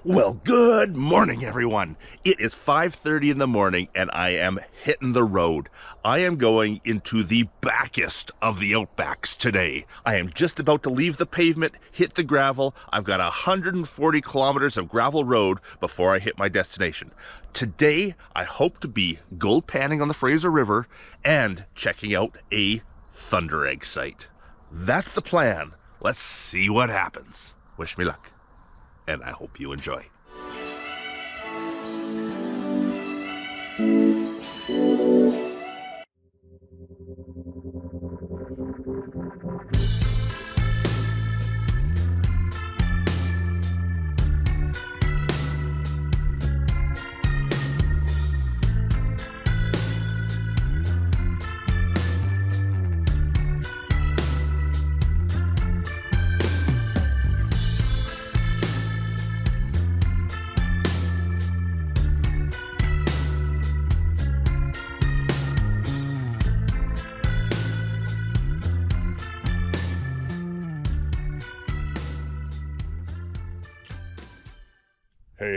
Well, good morning, everyone. It is 5:30 in the morning, and I am hitting the road. I am going into the backest of the outbacks today. I am just about to leave the pavement, hit the gravel. I've got 140 kilometers of gravel road before I hit my destination. Today, I hope to be gold panning on the Fraser River and checking out a thunder egg site. That's the plan. Let's see what happens. Wish me luck. And I hope you enjoy.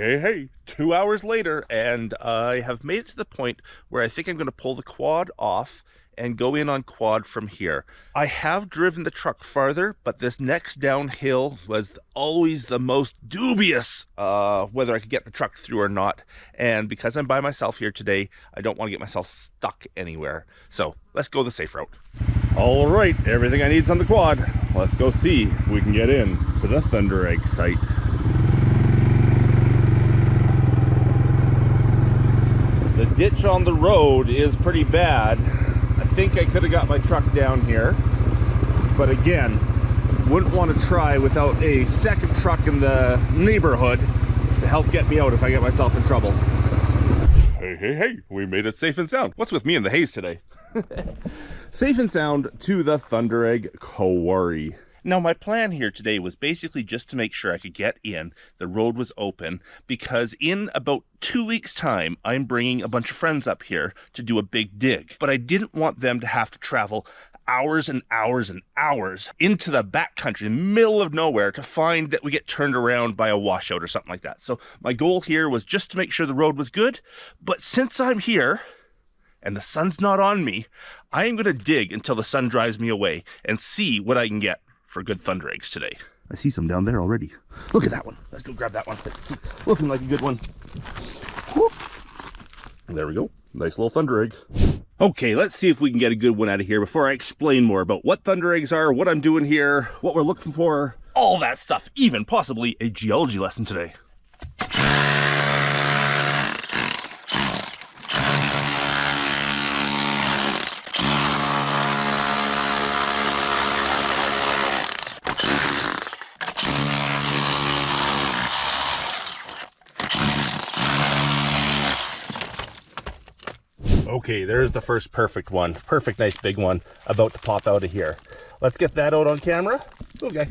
Hey, 2 hours later, and I have made it to the point where I think I'm going to pull the quad off and go in on quad from here. I have driven the truck farther, but this next downhill was always the most dubious whether I could get the truck through or not. And because I'm by myself here today, I don't want to get myself stuck anywhere. So let's go the safe route. All right, everything I need is on the quad. Let's go see if we can get in to the thunder egg site. The ditch on the road is pretty bad. I think I could have got my truck down here, but again, wouldn't want to try without a second truck in the neighborhood to help get me out if I get myself in trouble. Hey, we made it safe and sound. What's with me in the haze today? Safe and sound to the thunder egg quarry. Now, my plan here today was basically just to make sure I could get in, the road was open, because in about 2 weeks' time, I'm bringing a bunch of friends up here to do a big dig. But I didn't want them to have to travel hours and hours and hours into the backcountry, in the middle of nowhere, to find that we get turned around by a washout or something like that. So my goal here was just to make sure the road was good. But since I'm here, and the sun's not on me, I am going to dig until the sun drives me away and see what I can get for good thunder eggs today. I see some down there already. Look at that one. Let's go grab that one. Looking like a good one. Whoop. There we go. Nice little thunder egg. Okay, let's see if we can get a good one out of here before I explain more about what thunder eggs are, what I'm doing here, what we're looking for, all that stuff, even possibly a geology lesson today. Okay, there's the first perfect one. Perfect, nice big one about to pop out of here. Let's get that out on camera. Okay.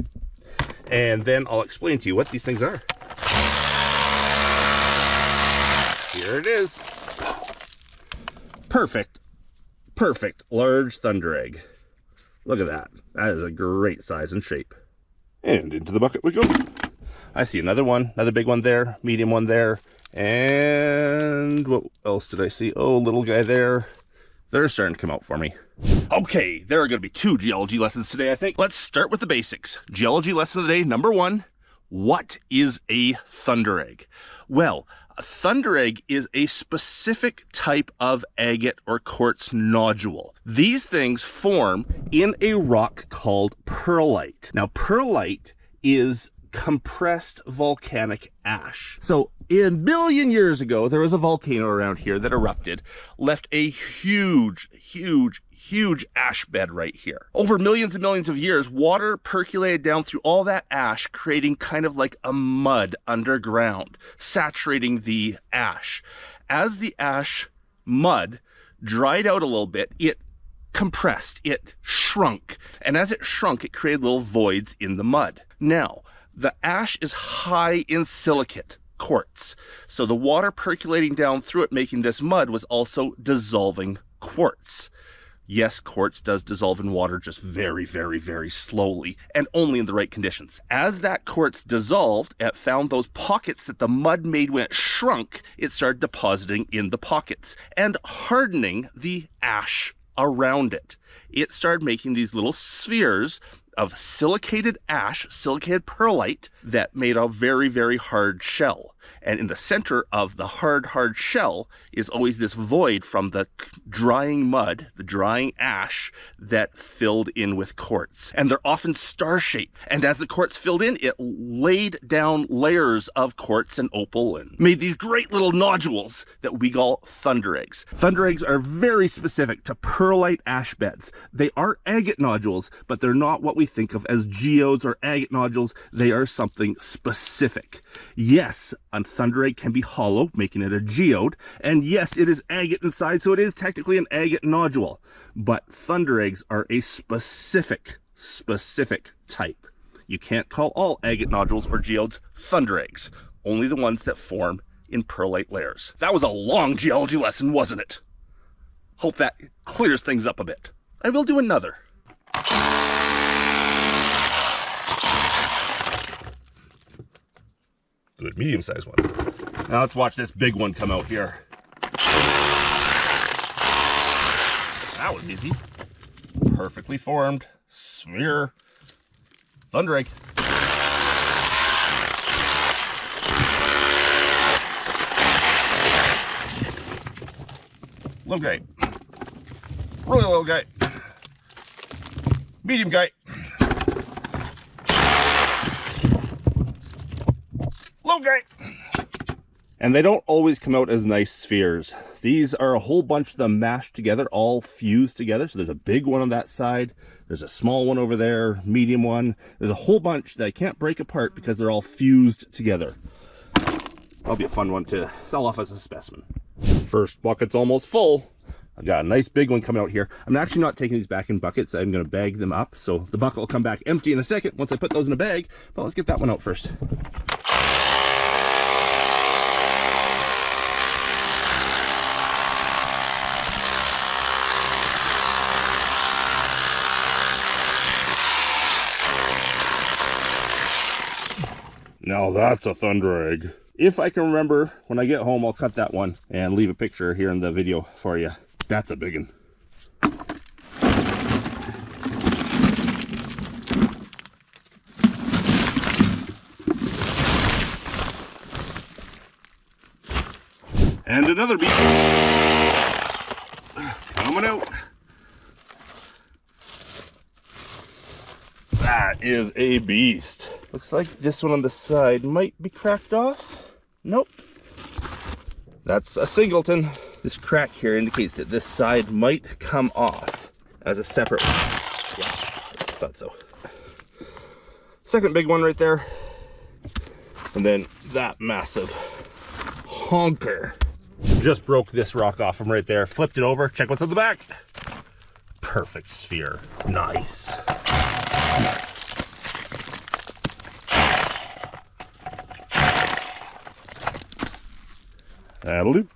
And then I'll explain to you what these things are. Here it is. Perfect large thunder egg. Look at that. That is a great size and shape. And into the bucket we go. I see another one, another big one there, medium one there. And what else did I see? Oh, little guy there. They're starting to come out for me. Okay, there are going to be 2 geology lessons today, I think. Let's start with the basics. Geology lesson of the day, number 1. What is a thunder egg? Well, a thunder egg is a specific type of agate or quartz nodule. These things form in a rock called pearlite. Now, pearlite is compressed volcanic ash. So a million years ago, there was a volcano around here that erupted, left a huge ash bed right here. Over millions and millions of years, water percolated down through all that ash, creating kind of like a mud underground, saturating the ash. As the ash mud dried out a little bit, it compressed, it shrunk. And as it shrunk, it created little voids in the mud. Now, the ash is high in silicate, quartz. So the water percolating down through it, making this mud, was also dissolving quartz. Yes, quartz does dissolve in water, just very, very, very slowly, and only in the right conditions. As that quartz dissolved, it found those pockets that the mud made when it shrunk, it started depositing in the pockets and hardening the ash around it. It started making these little spheres of silicated ash, silicated perlite, that made a very, very hard shell. And in the center of the hard shell is always this void from the drying mud, the drying ash that filled in with quartz. And they're often star-shaped. And as the quartz filled in, it laid down layers of quartz and opal and made these great little nodules that we call thunder eggs. Thunder eggs are very specific to perlite ash beds. They are agate nodules, but they're not what we think of as geodes or agate nodules. They are something specific. Yes, a thunder egg can be hollow, making it a geode, and yes, it is agate inside, so it is technically an agate nodule. But thunder eggs are a specific type. You can't call all agate nodules or geodes thunder eggs, only the ones that form in perlite layers. That was a long geology lesson, wasn't it? Hope that clears things up a bit. I will do another. Good medium-sized one. Now let's watch this big one come out here. That was easy. Perfectly formed sphere thunder egg. Little guy. Really little guy. Medium guy. Little guy. And they don't always come out as nice spheres. These are a whole bunch of them mashed together, all fused together. So there's a big one on that side. There's a small one over there, medium one. There's a whole bunch that I can't break apart because they're all fused together. That'll be a fun one to sell off as a specimen. First bucket's almost full. I've got a nice big one coming out here. I'm actually not taking these back in buckets. I'm going to bag them up. So the bucket will come back empty in a second once I put those in a bag. But let's get that one out first. Now that's a thunder egg. If I can remember, when I get home, I'll cut that one and leave a picture here in the video for you. That's a big one. And another beast. Coming out. That is a beast. Looks like this one on the side might be cracked off. Nope. That's a singleton. This crack here indicates that this side might come off as a separate one. Yeah, I thought so. Second big one right there. And then that massive honker. Just broke this rock off from right there. Flipped it over. Check what's on the back. Perfect sphere. Nice. That'll do.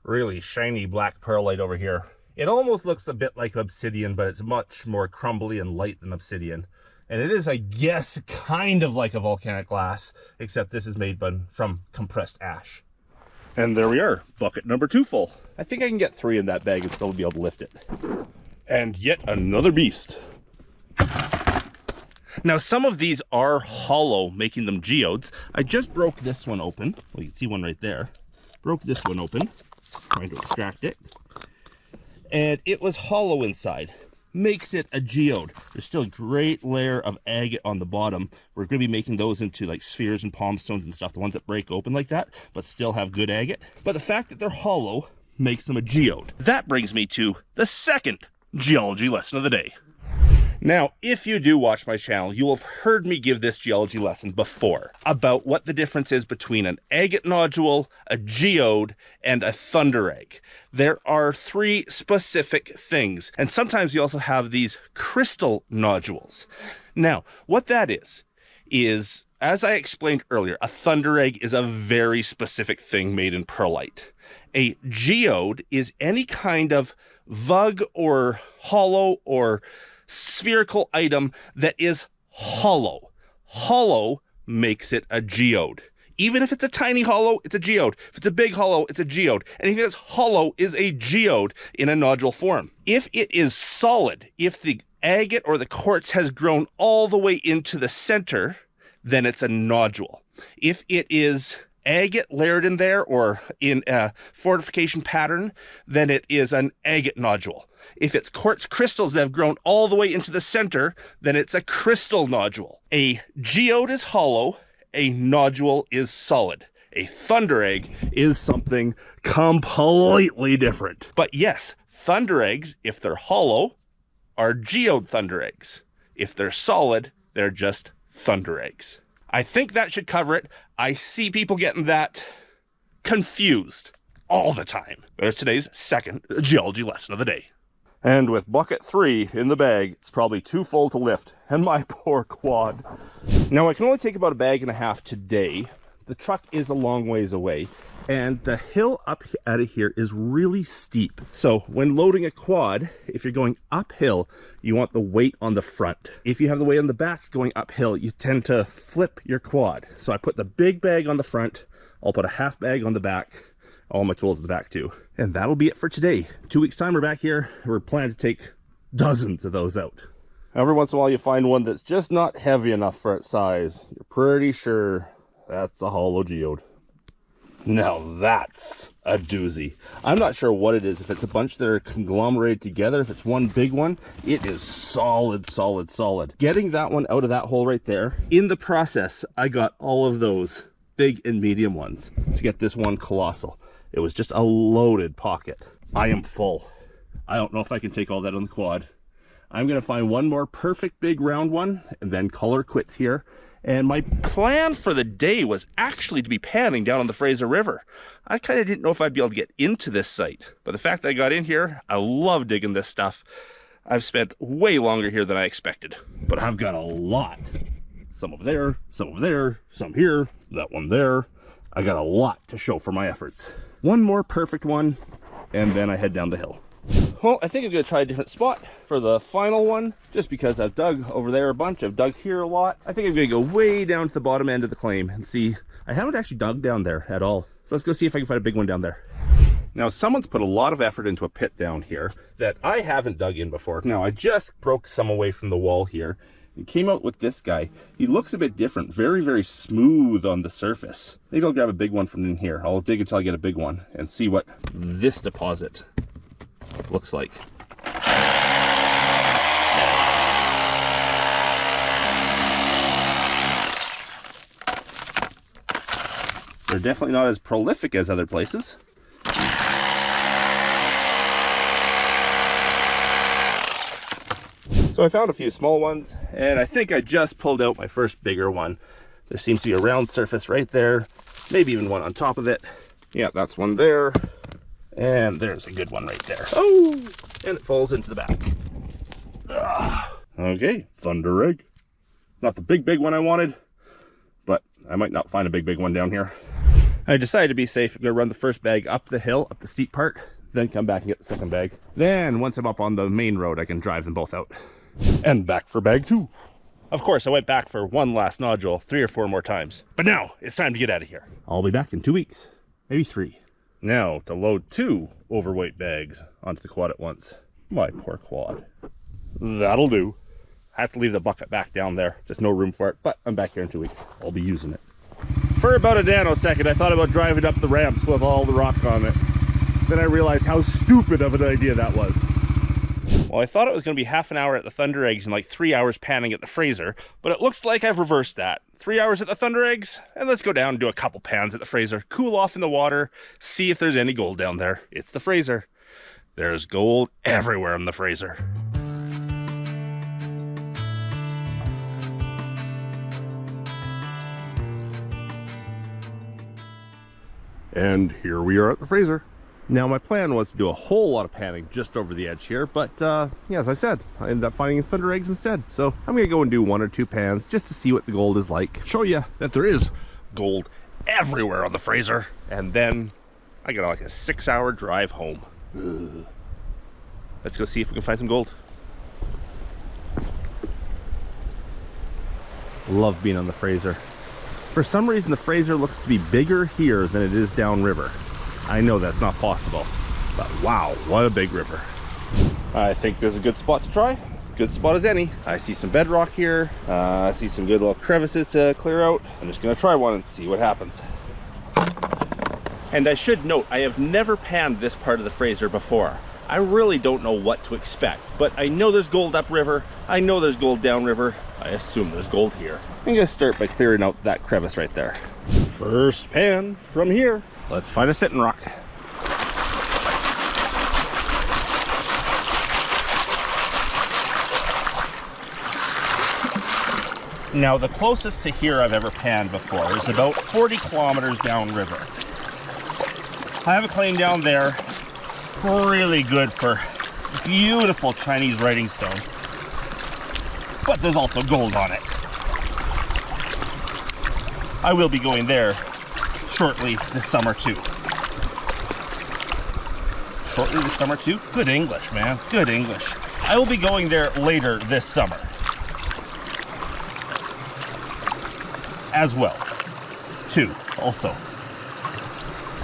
Really shiny black perlite over here. It almost looks a bit like obsidian, but it's much more crumbly and light than obsidian. And it is, I guess, kind of like a volcanic glass, except this is made from compressed ash. And there we are, bucket number 2 full. I think I can get 3 in that bag and still be able to lift it. And yet another beast. Now, some of these are hollow, making them geodes. I just broke this one open. Well, you can see one right there. Broke this one open, trying to extract it. And it was hollow inside. Makes it a geode. There's still a great layer of agate on the bottom. We're going to be making those into like spheres and palm stones and stuff, the ones that break open like that, but still have good agate. But the fact that they're hollow makes them a geode. That brings me to the second geology lesson of the day. Now, if you do watch my channel, you will have heard me give this geology lesson before about what the difference is between an agate nodule, a geode, and a thunder egg. There are 3 specific things, and sometimes you also have these crystal nodules. Now, what that is, as I explained earlier, a thunder egg is a very specific thing made in perlite. A geode is any kind of vug or hollow or spherical item that is hollow. Hollow makes it a geode. Even if it's a tiny hollow, it's a geode. If it's a big hollow, it's a geode. Anything that's hollow is a geode in a nodule form. If it is solid, if the agate or the quartz has grown all the way into the center, then it's a nodule. If it is agate layered in there or in a fortification pattern, then it is an agate nodule. If it's quartz crystals that have grown all the way into the center, then it's a crystal nodule. A geode is hollow, a nodule is solid. A thunder egg is something completely different. But yes, thunder eggs, if they're hollow, are geode thunder eggs. If they're solid, they're just thunder eggs. I think that should cover it. I see people getting that confused all the time. There's today's second geology lesson of the day. And with bucket 3 in the bag, it's probably too full to lift. And my poor quad. Now, I can only take about a bag and a half today. The truck is a long ways away. And the hill up out of here is really steep. So when loading a quad, if you're going uphill, you want the weight on the front. If you have the weight on the back going uphill, you tend to flip your quad. So I put the big bag on the front. I'll put a half bag on the back. All my tools at the back too. And that'll be it for today. 2 weeks time, we're back here. We're planning to take dozens of those out. Every once in a while you find one that's just not heavy enough for its size. You're pretty sure that's a hollow geode. Now that's a doozy. I'm not sure what it is, if it's a bunch that are conglomerated together, if it's one big one. It is solid, solid, solid. Getting that one out of that hole right there, in the process, I got all of those big and medium ones to get this one colossal. It was just a loaded pocket. I am full. I don't know if I can take all that on the quad. I'm gonna find one more perfect big round one and then call her quits here. And my plan for the day was actually to be panning down on the Fraser River. I kind of didn't know if I'd be able to get into this site, but the fact that I got in here, I love digging this stuff. I've spent way longer here than I expected, but I've got a lot. Some over there, some here, that one there. I got a lot to show for my efforts. One more perfect one, and then I head down the hill. Well, I think I'm going to try a different spot for the final one, just because I've dug over there a bunch, I've dug here a lot. I think I'm going to go way down to the bottom end of the claim and see. I haven't actually dug down there at all. So let's go see if I can find a big one down there. Now, someone's put a lot of effort into a pit down here that I haven't dug in before. Now, I just broke some away from the wall here. It came out with this guy. He looks a bit different, very, very smooth on the surface. Maybe I'll grab a big one from in here. I'll dig until I get a big one and see what this deposit looks like. They're definitely not as prolific as other places. So I found a few small ones, and I think I just pulled out my first bigger one. There seems to be a round surface right there, maybe even one on top of it. Yeah, that's one there. And there's a good one right there. Oh, and it falls into the back. Okay, thunder egg. Not the big one I wanted, but I might not find a big one down here. I decided to be safe. I'm gonna run the first bag up the hill, up the steep part, then come back and get the second bag. Then once I'm up on the main road, I can drive them both out. And back for bag 2. Of course, I went back for one last nodule 3 or 4 more times. But now it's time to get out of here. I'll be back in 2 weeks, maybe 3. Now to load 2 overweight bags onto the quad at once. My poor quad. That'll do. I have to leave the bucket back down there. Just no room for it, but I'm back here in 2 weeks. I'll be using it. For about a nanosecond, I thought about driving up the ramps with all the rock on it. Then I realized how stupid of an idea that was. Well, I thought it was going to be half an hour at the Thunder Eggs and like 3 hours panning at the Fraser, but it looks like I've reversed that. 3 hours at the Thunder Eggs, and let's go down and do a couple pans at the Fraser. Cool off in the water, see if there's any gold down there. It's the Fraser. There's gold everywhere in the Fraser. And here we are at the Fraser. Now my plan was to do a whole lot of panning just over the edge here, but yeah, as I said, I ended up finding Thunder Eggs instead. So I'm gonna go and do 1 or 2 pans just to see what the gold is like. Show you that there is gold everywhere on the Fraser. And then I got like a 6-hour drive home. Ugh. Let's go see if we can find some gold. Love being on the Fraser. For some reason, the Fraser looks to be bigger here than it is downriver. I know that's not possible, but wow, what a big river. I think this is a good spot to try. Good spot as any. I see some bedrock here. I see some good little crevices to clear out. I'm just gonna try one and see what happens. And I should note, I have never panned this part of the Fraser before. I really don't know what to expect, but I know there's gold upriver. I know there's gold downriver. I assume there's gold here. I'm gonna start by clearing out that crevice right there. First pan from here. Let's find a sitting rock. Now, the closest to here I've ever panned before is about 40 kilometers downriver. I have a claim down there, really good for beautiful Chinese writing stone, but there's also gold on it. I will be going there shortly this summer too. Shortly this summer too? Good English, man, good English. I will be going there later this summer as well, too, also.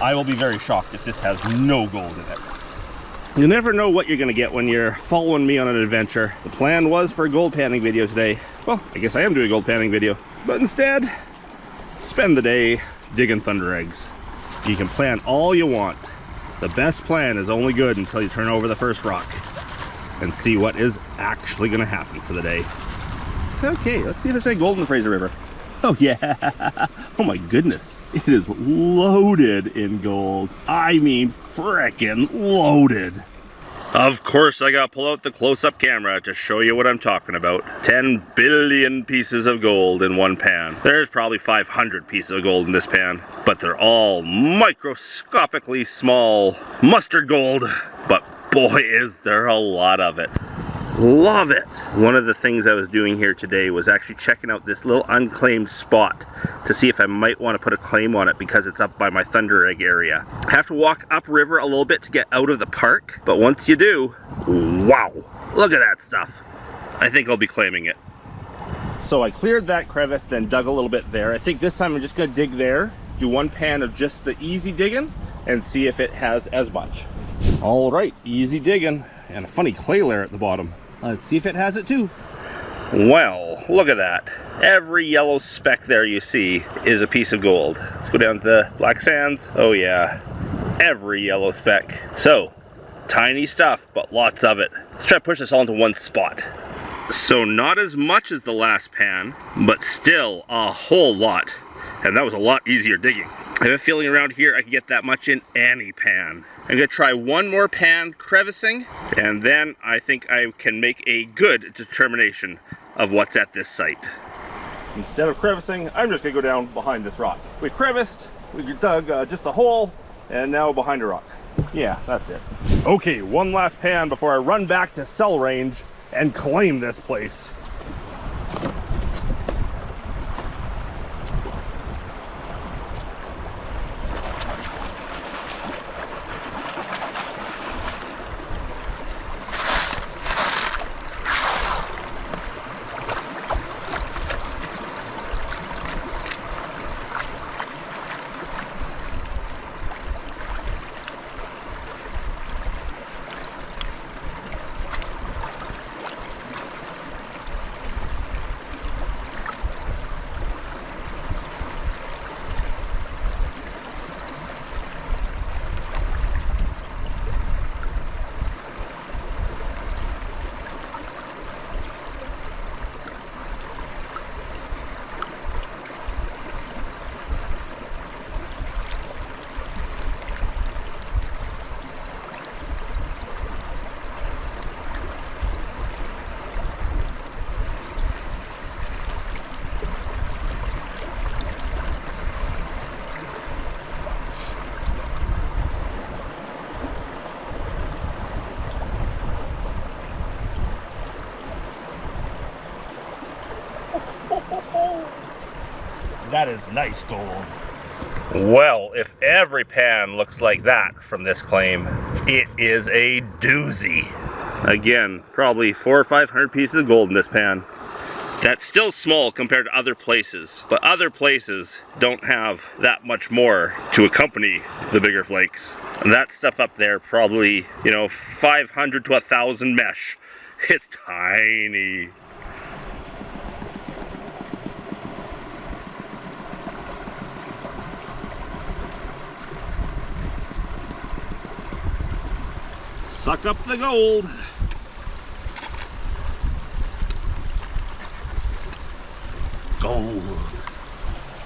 I will be very shocked if this has no gold in it. You never know what you're gonna get when you're following me on an adventure. The plan was for a gold panning video today. Well, I guess I am doing a gold panning video, but instead, spend the day digging thunder eggs. You can plan all you want. The best plan is only good until you turn over the first rock and see what is actually gonna happen for the day. Okay, let's see if there's any gold in the Fraser River. Oh yeah, oh my goodness, it is loaded in gold. I mean frickin' loaded. Of course I gotta pull out the close-up camera to show you what I'm talking about. 10 billion pieces of gold in one pan. There's probably 500 pieces of gold in this pan, but they're all microscopically small mustard gold, but boy is there a lot of it. Love it. One of the things I was doing here today was actually checking out this little unclaimed spot to see if I might want to put a claim on it because it's up by my thunder egg area. I have to walk upriver a little bit to get out of the park, but once you do, wow, look at that stuff. I think I'll be claiming it. So I cleared that crevice, then dug a little bit there. I think this time I'm just gonna dig there, do one pan of just the easy digging and see if it has as much. All right, easy digging and a funny clay layer at the bottom. Let's see if it has it too. Well, look at that. Every yellow speck there you see is a piece of gold. Let's go down to the black sands. Oh yeah, every yellow speck. So, tiny stuff, but lots of it. Let's try to push this all into one spot. So not as much as the last pan, but still a whole lot. And that was a lot easier digging. I have a feeling around here I can get that much in any pan. I'm gonna try one more pan crevicing, and then I think I can make a good determination of what's at this site. Instead of crevicing, I'm just gonna go down behind this rock. We creviced, we dug just a hole, and now behind a rock. Yeah, that's it. Okay, one last pan before I run back to cell range and claim this place. That is nice gold. Well, if every pan looks like that from this claim, it is a doozy. Again, probably 400 or 500 pieces of gold in this pan. That's still small compared to other places, but other places don't have that much more to accompany the bigger flakes. And that stuff up there, probably, you know, 500 to 1,000 mesh. It's tiny. Suck up the gold. Gold.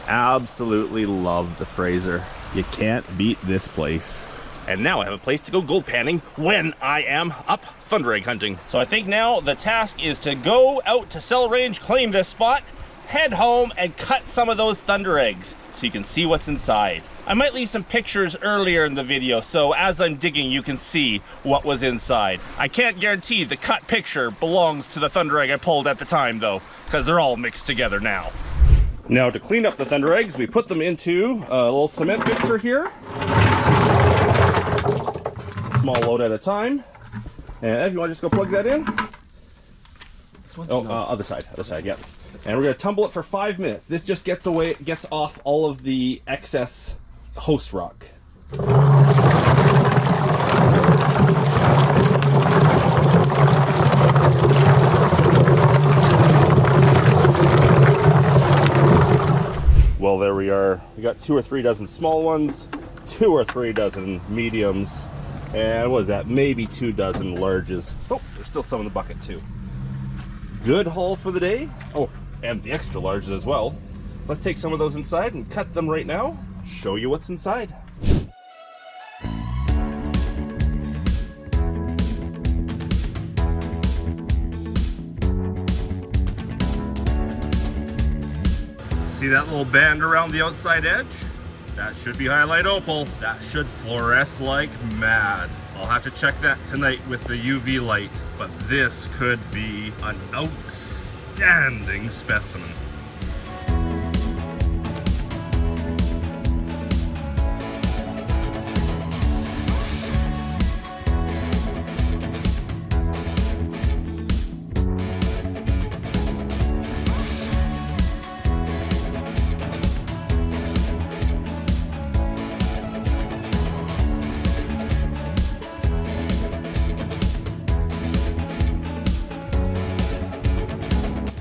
Absolutely love the Fraser. You can't beat this place. And now I have a place to go gold panning when I am up thunder egg hunting. So I think now the task is to go out to cell range, claim this spot, head home and cut some of those thunder eggs so you can see what's inside. I might leave some pictures earlier in the video so as I'm digging you can see what was inside. I can't guarantee the cut picture belongs to the thunder egg I pulled at the time though, because they're all mixed together now. Now to clean up the thunder eggs, we put them into a little cement mixer here. Small load at a time. And if you want to just go plug that in. Other side, yeah. And we're going to tumble it for 5 minutes. This just gets off all of the excess host rock. Well, there we are. We got 2 or 3 dozen small ones, 2 or 3 dozen mediums, and what is that? Maybe 2 dozen larges. Oh, there's still some in the bucket too. Good haul for the day. Oh, and the extra larges as well. Let's take some of those inside and cut them right now. Show you what's inside. See that little band around the outside edge? That should be highlight opal. That should fluoresce like mad. I'll have to check that tonight with the UV light, but this could be an outstanding specimen.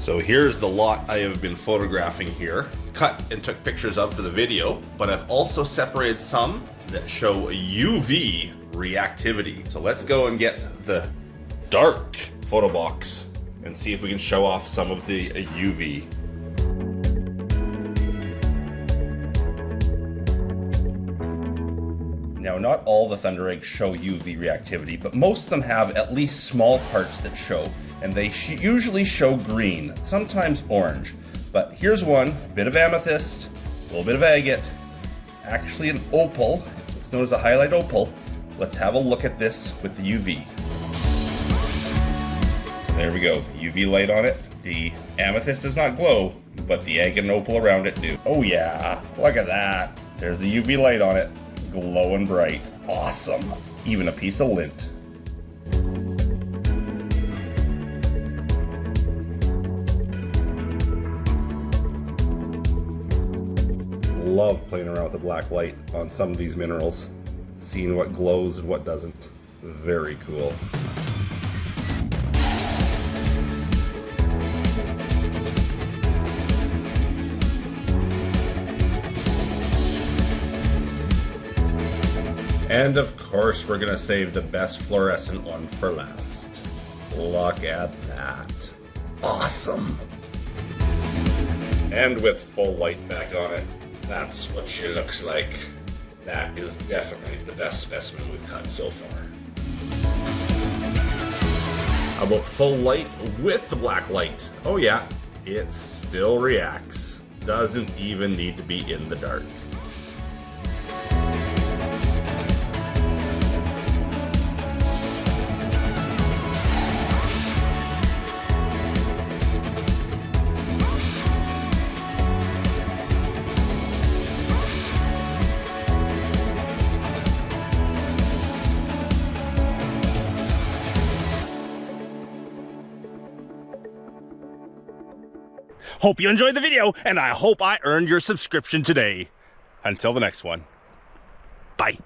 So here's the lot I have been photographing here, cut and took pictures of for the video, but I've also separated some that show UV reactivity. So let's go and get the dark photo box and see if we can show off some of the UV. Now, not all the thunder eggs show UV reactivity, but most of them have at least small parts that show. And they usually show green, sometimes orange. But here's one, a bit of amethyst, a little bit of agate. It's actually an opal. It's known as a highlight opal. Let's have a look at this with the UV. So there we go, UV light on it. The amethyst does not glow, but the agate and opal around it do. Oh yeah, look at that. There's the UV light on it, glowing bright. Awesome. Even a piece of lint. Love playing around with the black light on some of these minerals, seeing what glows and what doesn't. Very cool. And of course, we're gonna save the best fluorescent one for last. Look at that. Awesome. And with full light back on it, that's what she looks like. That is definitely the best specimen we've cut so far. How about full light with the black light? Oh yeah, it still reacts. Doesn't even need to be in the dark. Hope you enjoyed the video, and I hope I earned your subscription today. Until the next one, bye.